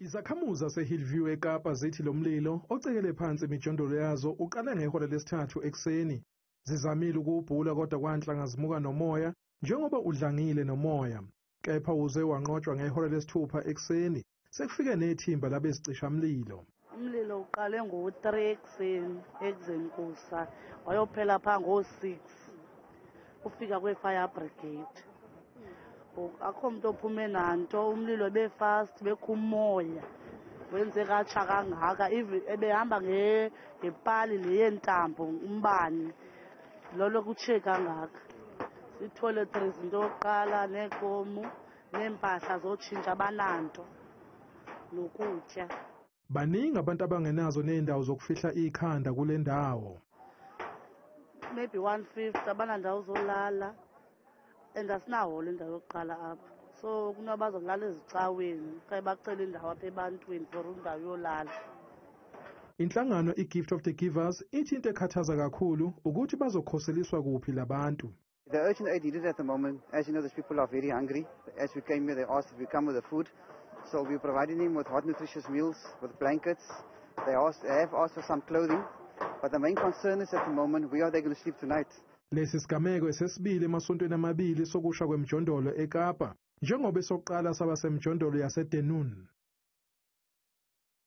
Izakhamuzi zase-Hillview eKapa zithi lo mlilo ocekele phansi imijondolo yazo uqale ngehora lesithathu ekuseni. Zizamile ukuwubhula kodwa kwanhlanga zimuka nomoya njengoba udlangile nomoya. Kepha uze wanqotshwa ngehora lesithupha ekuseni sekufike nethimba labezicishamlilo. Umlilo uqale ngo-3 ekuseni ekuzenkusa wayophela phaa ngo-6 ufika kwe-fire brigade. Akho muntu ophume nanto, umlilo befast bekho umoya wenze katsha kangaka ebehamba ngepali leyentambo umbane lolo kutshe kangaka. Itoiletries into yokuqala neekomu neempahla zotshintsha abananto nokutya. Baningi abantu abangenazo neendawo zokufihla ikhanda kule ndawo. Maybe 1/5 abanandawo zolala and asinawo le ndawo yokuqala apha, so kunabazolala ezicaweni okanye bacela indawo apha ebantwini for indawo yolala. Inhlangano i-Gift of the Givers ithi into ekhathaza kakhulu ukuthi bazokhoseliswa kuphi labantu. The urgent aid needed at the moment, as you know, these people are very hungry. As we came here, they asked if we come with the food. So we're providing them with hot, nutritious meals, with blankets. They have asked for some clothing. But the main concern is at the moment, where are they going to sleep tonight? Lesi sigameko esesibili emasontweni amabili sokusha kwemijondolo eKapa, njengoba esokuqala saba semijondolo yaseDenun.